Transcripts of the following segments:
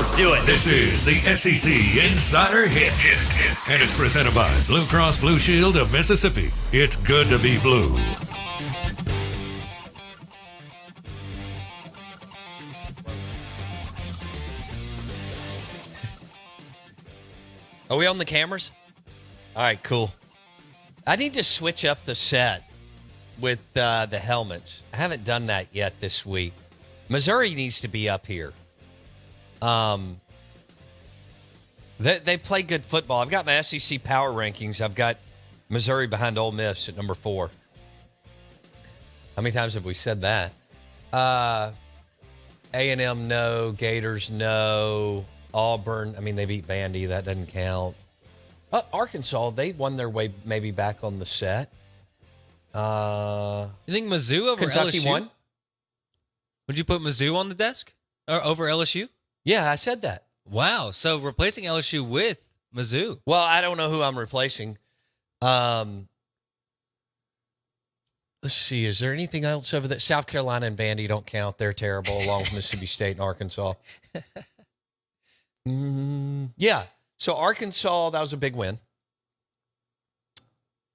Let's do it. This is the SEC Insider Hit. And it's presented by Blue Cross Blue Shield of Mississippi. It's good to be blue. Are we on the cameras? All right, cool. I need to switch up the set with the helmets. I haven't done that yet this week. Missouri needs to be up here. They play good football. I've got my SEC power rankings. I've got Missouri behind Ole Miss at number 4. How many times have we said that? A&M, no. Gators, no. Auburn, I mean, they beat Vandy. That doesn't count. Arkansas, they won their way maybe back on the set. You think Mizzou over Kentucky LSU? won? Would you put Mizzou on the desk or over LSU? Yeah, I said that. Wow. So replacing LSU with Mizzou. Well, I don't know who I'm replacing. Let's see. Is there anything else over there? South Carolina and Vandy don't count. They're terrible, along with Mississippi State and Arkansas. Yeah. So Arkansas, that was a big win.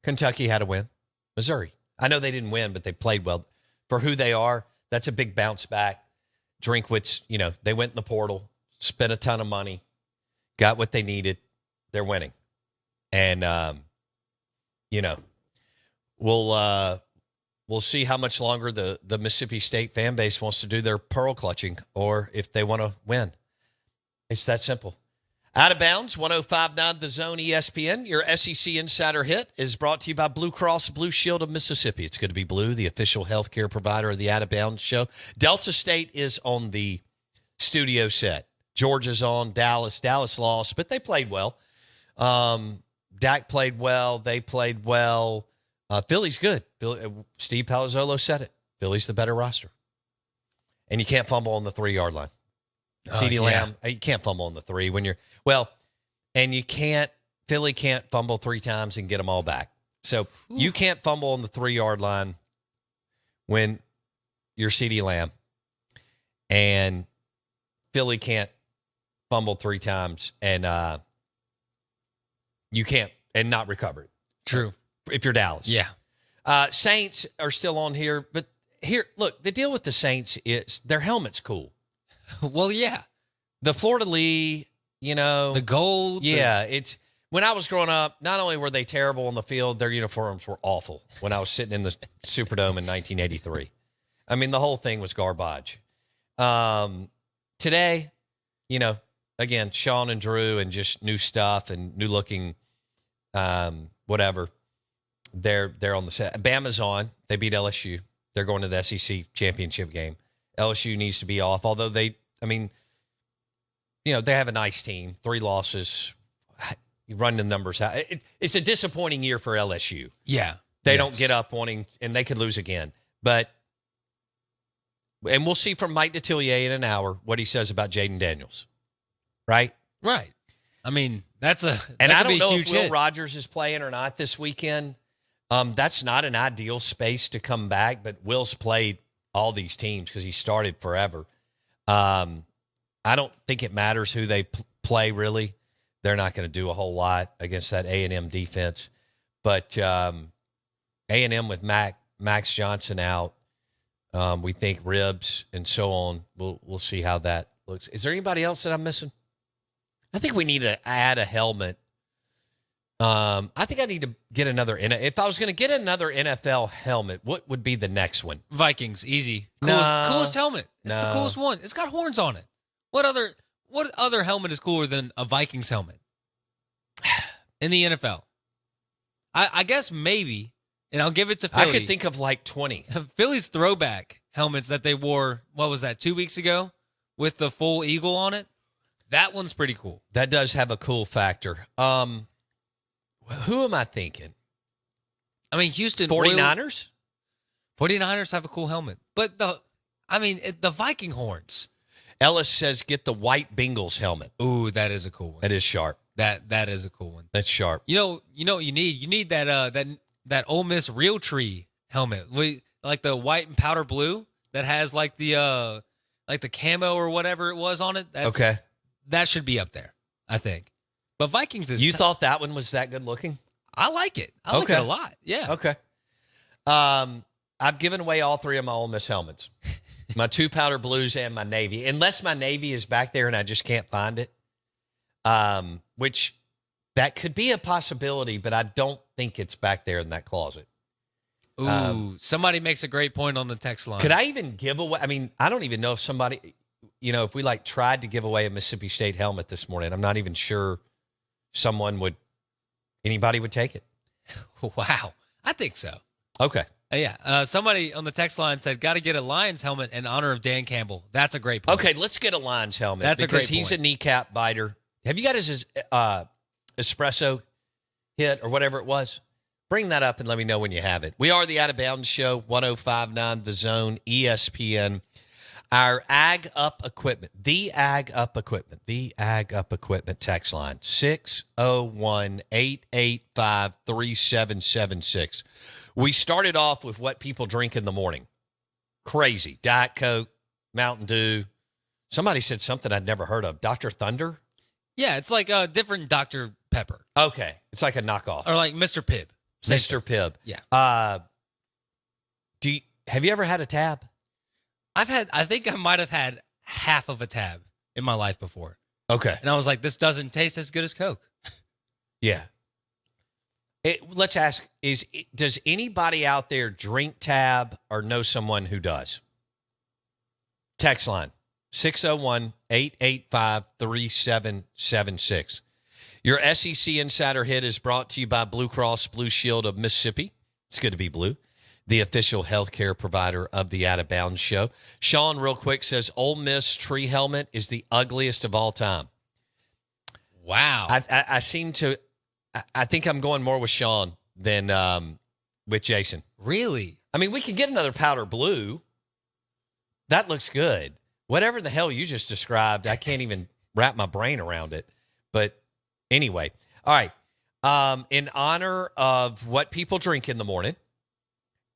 Kentucky had a win. Missouri. I know they didn't win, but they played well. For who they are, that's a big bounce back. Drinkwitz, they went in the portal, spent a ton of money, got what they needed. They're winning. And, we'll see how much longer the Mississippi State fan base wants to do their pearl clutching or if they want to win. It's that simple. Out of Bounds, 105.9 The Zone ESPN. Your SEC Insider Hit is brought to you by Blue Cross Blue Shield of Mississippi. It's good to be blue, the official healthcare provider of the Out of Bounds show. Delta State is on the studio set. Georgia's on. Dallas lost, but they played well. Dak played well. They played well. Philly's good. Steve Palazzolo said it. Philly's the better roster. And you can't fumble on the 3-yard line. CeeDee Lamb, you can't fumble on the 3 when you're and Philly can't fumble 3 times and get them all back. So you can't fumble on the 3-yard line when you're CeeDee Lamb, and Philly can't fumble 3 times and you can't and not recover it. True. If you're Dallas. Yeah. Saints are still on here, but here, look, the deal with the Saints is their helmet's cool. Well, yeah. The Fleur-de-Lis, the gold. Yeah, it's when I was growing up, not only were they terrible on the field, their uniforms were awful when I was sitting in the Superdome in 1983. I mean, the whole thing was garbage. Today, again, Sean and Drew and just new stuff and new looking whatever. They're on the set. Bama's on. They beat LSU. They're going to the SEC championship game. LSU needs to be off, although they have a nice team. 3 losses. You run the numbers out. It's a disappointing year for LSU. Yeah. They don't get up wanting, and they could lose again. And we'll see from Mike Detillier in an hour what he says about Jaden Daniels. Right? Right. I mean, that's I don't know if Will Rogers is playing or not this weekend. That's not an ideal space to come back, but Will's played all these teams because he started forever. I don't think it matters who they play, really. They're not going to do a whole lot against that A&M defense. But A&M with Max Johnson out, we think ribs and so on. We'll see how that looks. Is there anybody else that I'm missing? I think we need to add a helmet. I think I need to get another. If I was going to get another NFL helmet, what would be the next one? Vikings, easy. Coolest helmet. It's the coolest one. It's got horns on it. What other helmet is cooler than a Vikings helmet in the NFL? I guess maybe, and I'll give it to Philly. I could think of like 20. Philly's throwback helmets that they wore, what was that, 2 weeks ago with the full eagle on it? That one's pretty cool. That does have a cool factor. Who am I thinking? I mean, Houston 49ers? 49ers have a cool helmet. But the Viking horns. Ellis says get the white Bengals helmet. Ooh, that is a cool one. That is sharp. That is a cool one. That's sharp. You know what you need? You need that Ole Miss Real Tree helmet. Like the white and powder blue that has like the camo or whatever it was on it. Okay. that should be up there, I think. But Vikings is... You thought that one was that good looking? I like it. I like it a lot. Yeah. Okay. I've given away all 3 of my Ole Miss helmets. My 2 powder blues and my Navy. Unless my Navy is back there and I just can't find it. Which that could be a possibility, but I don't think it's back there in that closet. Ooh, somebody makes a great point on the text line. Could I even give away? I mean, I don't even know if somebody, if we tried to give away a Mississippi State helmet this morning, I'm not even sure anybody would take it. Wow. I think so. Okay. Yeah. Somebody on the text line said, got to get a Lions helmet in honor of Dan Campbell. That's a great point. Okay, let's get a Lions helmet. That's a great point. Because he's a kneecap biter. Have you got his espresso hit or whatever it was? Bring that up and let me know when you have it. We are the Out of Bounds Show, 105.9 The Zone, ESPN. Our Ag Up Equipment, the Ag Up Equipment text line, 601-885-3776. We started off with what people drink in the morning. Crazy. Diet Coke, Mountain Dew. Somebody said something I'd never heard of. Dr. Thunder? Yeah, it's like a different Dr. Pepper. Okay. It's like a knockoff. Or like Mr. Pibb. Mr. Pibb. Yeah. Have you ever had a tab? I think I might have had half of a tab in my life before. Okay. And I was like, this doesn't taste as good as Coke. Yeah. Let's ask, does anybody out there drink tab or know someone who does? Text line, 601-885-3776. Your SEC Insider Hit is brought to you by Blue Cross Blue Shield of Mississippi. It's good to be blue. The official healthcare provider of the Out of Bounds Show. Sean, real quick, says Ole Miss tree helmet is the ugliest of all time. Wow. I think I'm going more with Sean than with Jason. Really? I mean, we could get another powder blue. That looks good. Whatever the hell you just described, I can't even wrap my brain around it. But anyway, all right. In honor of what people drink in the morning,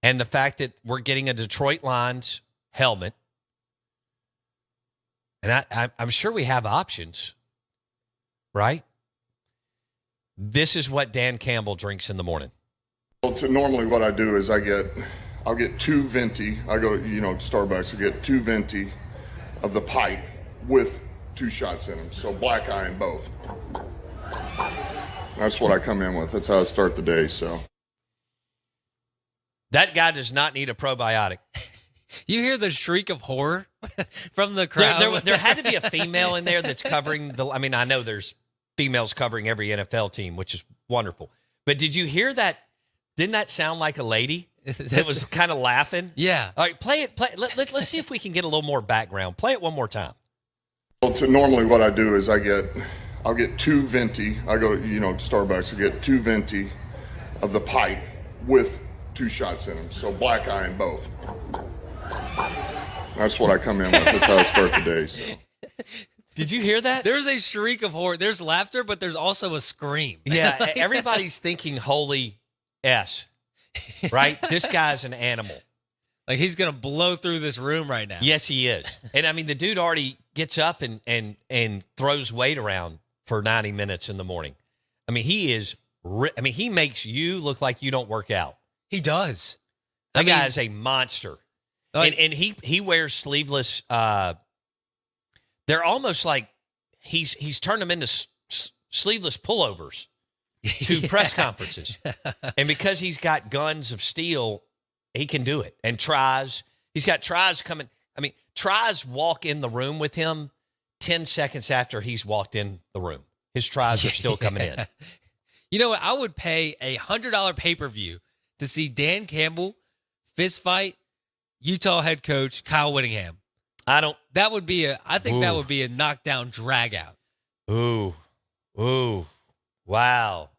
and the fact that we're getting a Detroit Lions helmet, and I'm sure we have options, right? This is what Dan Campbell drinks in the morning. Well, normally what I do is I'll get 2 venti. I go to Starbucks. I get 2 venti of the pipe with 2 shots in them. So black eye in both. That's what I come in with. That's how I start the day. So. That guy does not need a probiotic. You hear the shriek of horror from the crowd. There had to be a female in there that's covering I mean, I know there's females covering every NFL team, which is wonderful. But did you hear that? Didn't that sound like a lady that was kind of laughing? Yeah. All right, play it. Let's see if we can get a little more background. Play it one more time. Well, normally what I do is I'll get 2 venti. I go to Starbucks. I get 2 venti of the pipe with 2 shots in them. So black eye in both. That's what I come in with. That's how I start the day. So. Did you hear that? There's a shriek of horror. There's laughter, but there's also a scream. Yeah, everybody's thinking holy S, right? This guy's an animal. Like he's going to blow through this room right now. Yes, he is. And I mean, the dude already gets up and throws weight around for 90 minutes in the morning. I mean, he makes you look like you don't work out. He does. That guy is a monster. Like, and he wears sleeveless. They're almost like he's turned them into sleeveless pullovers to press conferences. And because he's got guns of steel, he can do it. And he's got tries coming. I mean, tries walk in the room with him 10 seconds after he's walked in the room. His tries are still coming in. You know what? I would pay $100 pay-per-view to see Dan Campbell fist fight Utah head coach Kyle Whittingham. I think that would be a knockdown drag out. Ooh. Wow.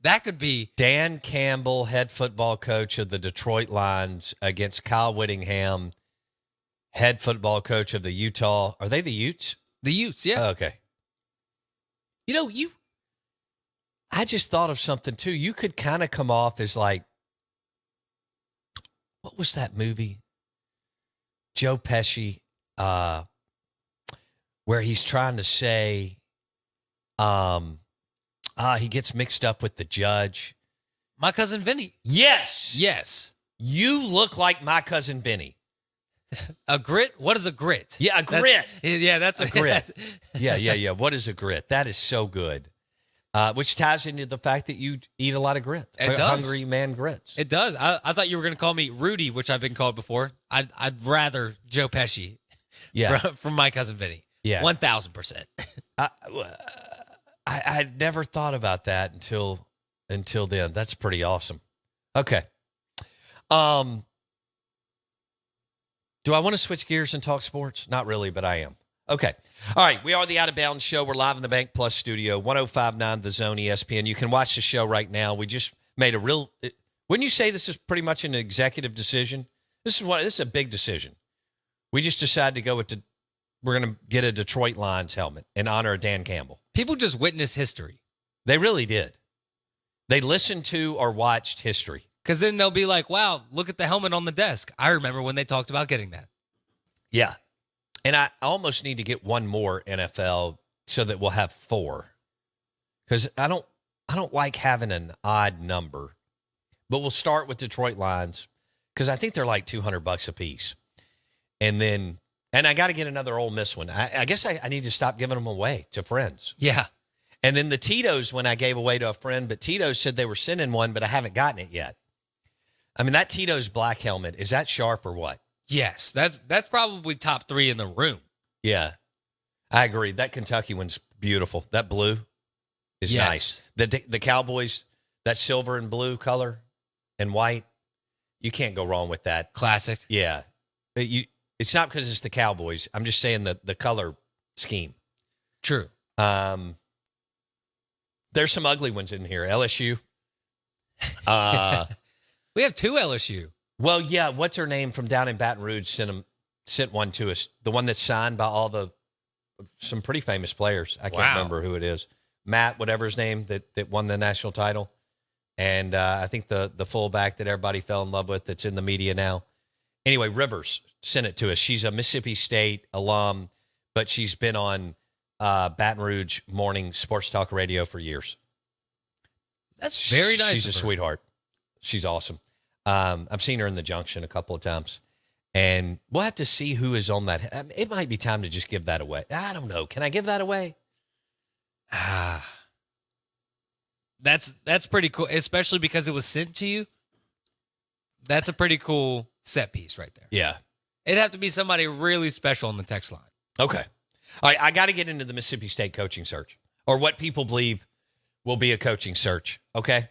That could be Dan Campbell, head football coach of the Detroit Lions, against Kyle Whittingham, head football coach of the Utah. Are they the Utes? The Utes, yeah. Oh, okay. I just thought of something too. You could kind of come off as like, what was that movie? Joe Pesci, where he's trying to say He gets mixed up with the judge. My cousin Vinny. Yes. Yes. You look like my cousin Vinny. A grit? What is a grit? Yeah, a grit. That's a grit. Yeah. What is a grit? That is so good. Which ties into the fact that you eat a lot of grits. It does. Hungry man grits. It does. I thought you were going to call me Rudy, which I've been called before. I'd rather Joe Pesci. Yeah. From my cousin Vinny. Yeah. 1,000%. I never thought about that until then. That's pretty awesome. Okay. Do I want to switch gears and talk sports? Not really, but I am. Okay. All right. We are the Out of Bounds Show. We're live in the BankPlus Studio, 105.9 The Zone ESPN. You can watch the show right now. We just made a real. Wouldn't you say this is pretty much an executive decision? This is a big decision. We just decided to go with we're going to get a Detroit Lions helmet in honor of Dan Campbell. People just witness history. They really did. They listened to or watched history. Because then they'll be like, wow, look at the helmet on the desk. I remember when they talked about getting that. Yeah. And I almost need to get one more NFL so that we'll have 4. Because I don't like having an odd number. But we'll start with Detroit Lions because I think they're like $200 a piece. And I got to get another Ole Miss one. I guess I need to stop giving them away to friends. Yeah. And then the Tito's one I gave away to a friend, but Tito's said they were sending one, but I haven't gotten it yet. I mean, that Tito's black helmet, is that sharp or what? Yes, that's probably top 3 in the room. Yeah, I agree. That Kentucky one's beautiful. That blue is nice. The Cowboys, that silver and blue color and white, you can't go wrong with that. Classic. Yeah. It's not because it's the Cowboys. I'm just saying the color scheme. True. There's some ugly ones in here. LSU. We have 2 LSU. Well, yeah. What's her name from down in Baton Rouge sent one to us. The one that's signed by some pretty famous players. I can't remember who it is. Matt, whatever his name, that won the national title. And I think the fullback that everybody fell in love with that's in the media now. Anyway, Rivers sent it to us. She's a Mississippi State alum, but she's been on Baton Rouge morning sports talk radio for years. That's very nice. She's a sweetheart. She's awesome. I've seen her in the Junction a couple of times, and we'll have to see who is on that. It might be time to just give that away. I don't know. Can I give that away? That's pretty cool, especially because it was sent to you. That's a pretty cool set piece right there. Yeah. It'd have to be somebody really special on the text line. Okay. All right, I got to get into the Mississippi State coaching search, or what people believe will be a coaching search. Okay.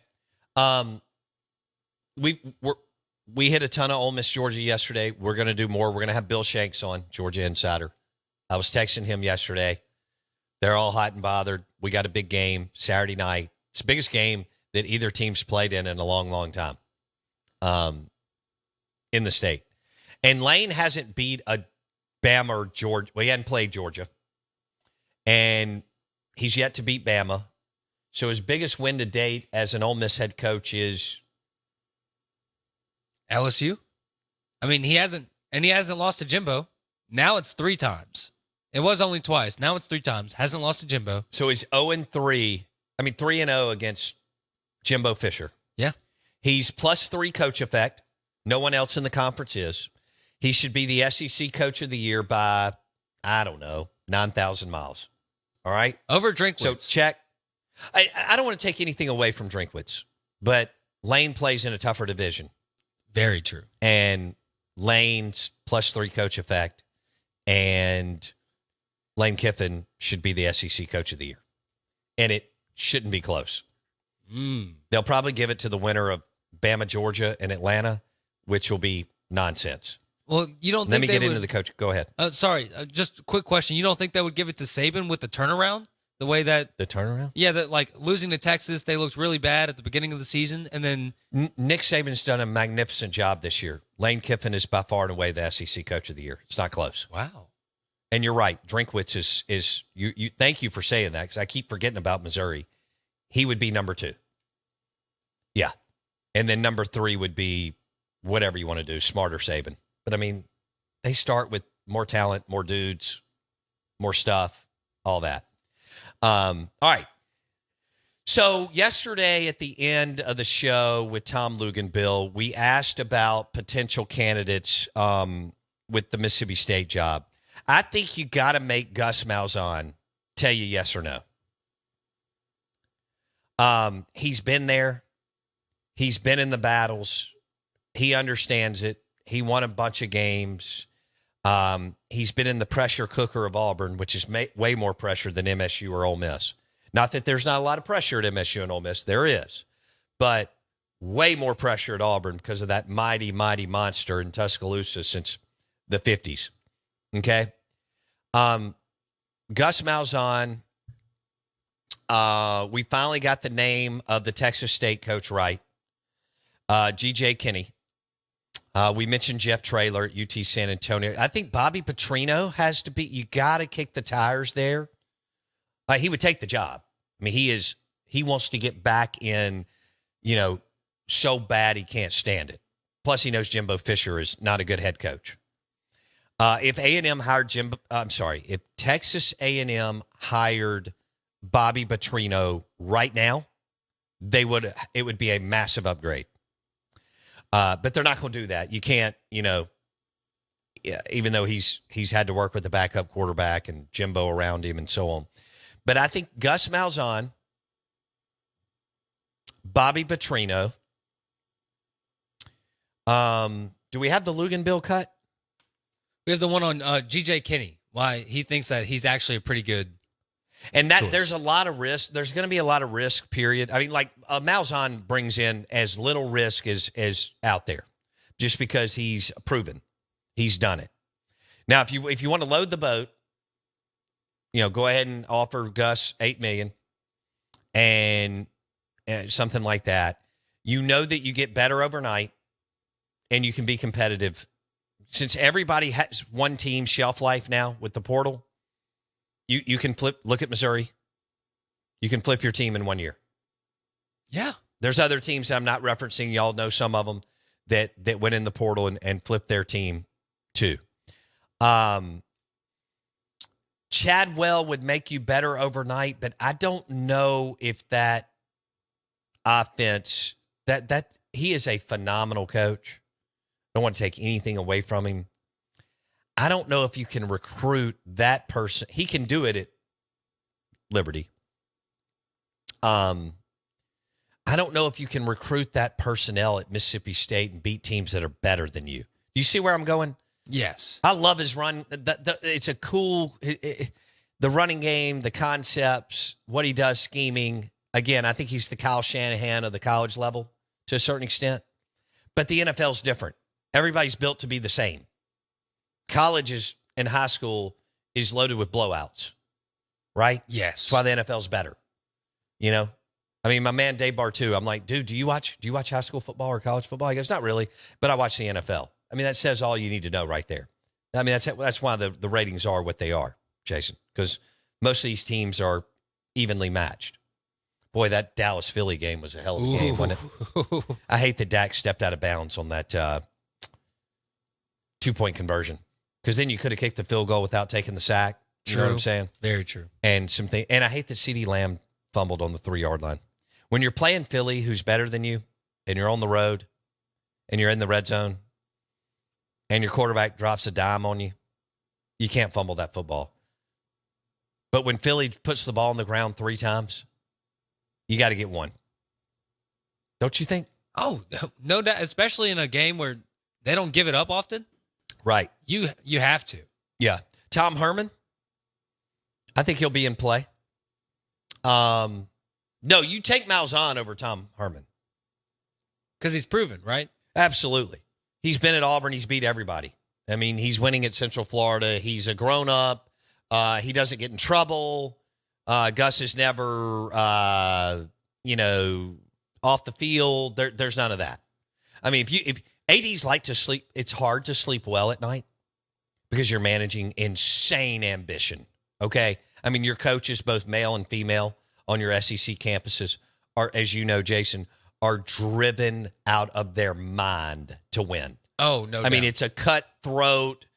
We hit a ton of Ole Miss Georgia yesterday. We're going to do more. We're going to have Bill Shanks on, Georgia Insider. I was texting him yesterday. They're all hot and bothered. We got a big game Saturday night. It's the biggest game that either team's played in a long, long time in the state. And Lane hasn't beat a Bama or Georgia. Well, he hadn't played Georgia. And he's yet to beat Bama. So his biggest win to date as an Ole Miss head coach is LSU. I mean, he hasn't lost to Jimbo. Now it's 3 times. It was only twice. Now it's 3 times. Hasn't lost to Jimbo. So he's 0-3. I mean, 3-0 against Jimbo Fisher. Yeah. He's +3 coach effect. No one else in the conference is. He should be the SEC Coach of the Year by, I don't know, 9,000 miles. All right? Over Drinkwitz. So check. I don't want to take anything away from Drinkwitz, but Lane plays in a tougher division. Very true. And Lane's +3 coach effect, and Lane Kiffin should be the SEC Coach of the Year. And it shouldn't be close. They'll probably give it to the winner of Bama, Georgia, and Atlanta, which will be nonsense. Well, you don't think Let me get into the coach. Go ahead. Sorry, just a quick question. You don't think they would give it to Saban with the turnaround? The way that the turnaround? Yeah, that like losing to Texas, they looked really bad at the beginning of the season, and then Nick Saban's done a magnificent job this year. Lane Kiffin is by far and away the SEC Coach of the Year. It's not close. Wow. And you're right. Drinkwitz is you. Thank you for saying that because I keep forgetting about Missouri. He would be number 2. Yeah, and then number 3 would be whatever you want to do, smarter Saban. But I mean, they start with more talent, more dudes, more stuff, all that. All right. So yesterday at the end of the show with Tom Luganbill, we asked about potential candidates with the Mississippi State job. I think you got to make Gus Malzahn tell you yes or no. He's been there. He's been in the battles. He understands it. He won a bunch of games. He's been in the pressure cooker of Auburn, which is way more pressure than MSU or Ole Miss. Not that there's not a lot of pressure at MSU and Ole Miss. There is. But way more pressure at Auburn because of that mighty, mighty monster in Tuscaloosa since the 50s. Okay? Gus Malzahn, we finally got the name of the Texas State coach right. G.J. Kinney. We mentioned Jeff Traylor at UT San Antonio. I think Bobby Petrino has to be. You got to kick the tires there. He would take the job. I mean, he wants to get back in, so bad he can't stand it. Plus, he knows Jimbo Fisher is not a good head coach. If if Texas A&M hired Bobby Petrino right now, it would be a massive upgrade. But they're not going to do that. You can't, even though he's had to work with the backup quarterback and Jimbo around him and so on. But I think Gus Malzahn, Bobby Petrino. Do we have the Luganbill cut? We have the one on G.J. Kinney. Why he thinks that he's actually a pretty good and that choice. There's a lot of risk. There's going to be a lot of risk, period. I mean, Malzahn brings in as little risk as out there just because he's proven. He's done it. Now, if you want to load the boat, go ahead and offer Gus $8 million and something like that. You know that you get better overnight and you can be competitive. Since everybody has one team shelf life now with the portal, you can look at Missouri. You can flip your team in 1 year. Yeah. There's other teams I'm not referencing. Y'all know some of them that went in the portal and flipped their team too. Chadwell would make you better overnight, but I don't know if that offense, that he is a phenomenal coach. I don't want to take anything away from him. I don't know if you can recruit that person. He can do it at Liberty. I don't know if you can recruit that personnel at Mississippi State and beat teams that are better than you. Do you see where I'm going? Yes. I love his run. It's a cool, the running game, the concepts, what he does scheming. Again, I think he's the Kyle Shanahan of the college level to a certain extent. But the NFL's different. Everybody's built to be the same. College and high school is loaded with blowouts, right? Yes. That's why the NFL's better. I mean, my man Dave Bartu, I'm like, dude, do you watch high school football or college football? He goes, not really, but I watch the NFL. I mean, that says all you need to know right there. I mean, that's why the ratings are what they are, Jason, because most of these teams are evenly matched. Boy, that Dallas-Philly game was a hell of a game, wasn't it? I hate that Dak stepped out of bounds on that 2-point conversion because then you could have kicked the field goal without taking the sack. You know what I'm saying? Very true. And I hate that CeeDee Lamb fumbled on the 3-yard line. When you're playing Philly, who's better than you, and you're on the road, and you're in the red zone, and your quarterback drops a dime on you, you can't fumble that football. But when Philly puts the ball on the ground 3 times, you got to get one. Don't you think? Oh, no doubt, especially in a game where they don't give it up often. Right. You have to. Yeah. Tom Herman, I think he'll be in play. No, you take Malzahn over Tom Herman. Because he's proven, right? Absolutely. He's been at Auburn. He's beat everybody. I mean, he's winning at Central Florida. He's a grown-up. He doesn't get in trouble. Gus is never, off the field. There's none of that. I mean, if ADs like to sleep, it's hard to sleep well at night because you're managing insane ambition, okay? I mean, your coaches, both male and female, on your SEC campuses are, as you know, Jason, are driven out of their mind to win. Oh, no doubt. I mean, it's a cutthroat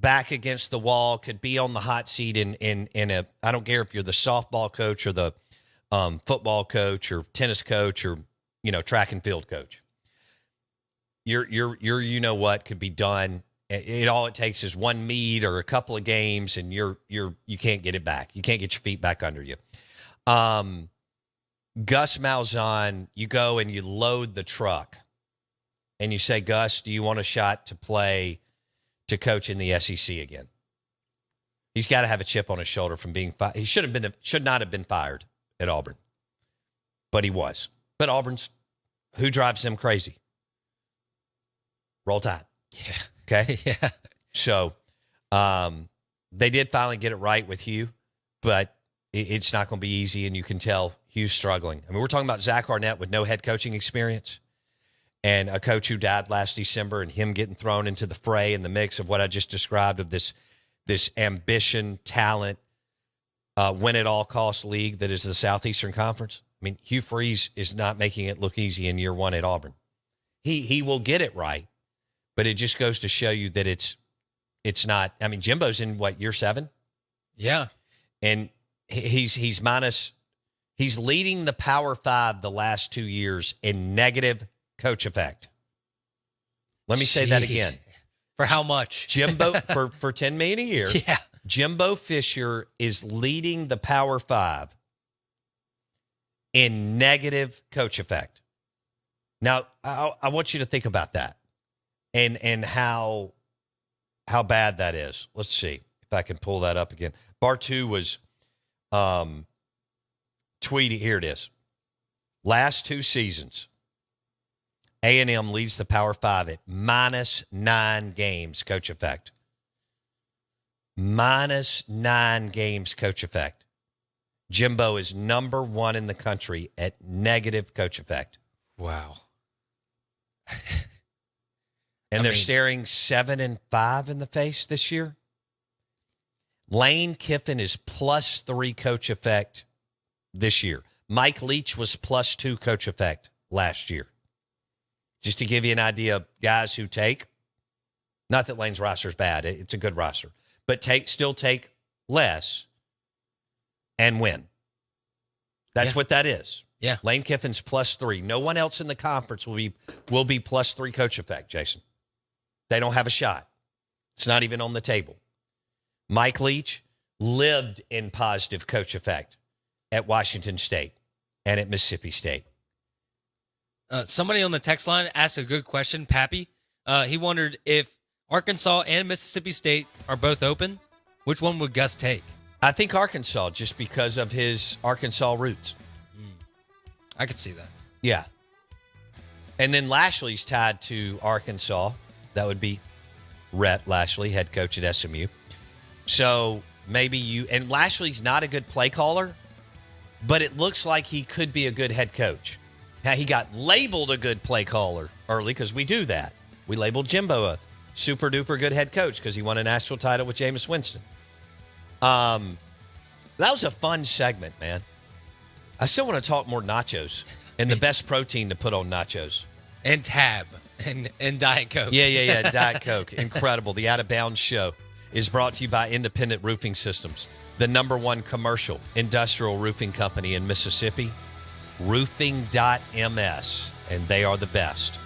back against the wall, could be on the hot seat in a, I don't care if you're the softball coach or the football coach or tennis coach or, track and field coach. Your you know what could be done. All it takes is one meet or a couple of games, and you can't get it back. You can't get your feet back under you. Gus Malzahn, you go and you load the truck, and you say, Gus, do you want a shot to coach in the SEC again? He's got to have a chip on his shoulder from being fired. He should not have been fired at Auburn, but he was. But Auburn's, who drives them crazy? Roll Tide. Yeah. Okay. Yeah. So, they did finally get it right with Hugh, but it's not going to be easy, and you can tell Hugh's struggling. I mean, we're talking about Zach Arnett with no head coaching experience and a coach who died last December, and him getting thrown into the fray in the mix of what I just described of this ambition, talent, win-at-all-cost league that is the Southeastern Conference. I mean, Hugh Freeze is not making it look easy in year one at Auburn. He will get it right, but it just goes to show you that it's not. I mean, Jimbo's in year 7? Yeah. And he's leading the Power 5 the last 2 years in negative coach effect. Let me say that again. For how much? Jimbo for $10 million a year. Yeah. Jimbo Fisher is leading the Power 5 in negative coach effect. Now, I want you to think about that and how bad that is. Let's see if I can pull that up again. Bartu was tweeting. Here it is. Last 2 seasons, A&M leads the Power 5 at -9 games coach effect. -9 games coach effect. Jimbo is number 1 in the country at negative coach effect. Wow. And they're staring 7-5 in the face this year. Lane Kiffin is +3 coach effect this year. Mike Leach was +2 coach effect last year. Just to give you an idea of guys who take, not that Lane's roster is bad, it's a good roster, but still take less and win. That's what that is. Yeah. Lane Kiffin's +3. No one else in the conference will be +3 coach effect, Jason. They don't have a shot. It's not even on the table. Mike Leach lived in positive coach effect at Washington State and at Mississippi State. Somebody on the text line asked a good question, Pappy. He wondered if Arkansas and Mississippi State are both open, which one would Gus take? I think Arkansas, just because of his Arkansas roots. I could see that. Yeah. And then Lashley's tied to Arkansas. That would be Rhett Lashley, head coach at SMU. So maybe and Lashley's not a good play caller, but it looks like he could be a good head coach. Now, he got labeled a good play caller early because we do that. We labeled Jimbo a super duper good head coach because he won a national title with Jameis Winston. That was a fun segment, man. I still want to talk more nachos and the best protein to put on nachos. And Tab and Diet Coke. Yeah. Diet Coke. Incredible. The Out of Bounds Show is brought to you by Independent Roofing Systems, the #1 commercial industrial roofing company in Mississippi, roofing.ms, and they are the best.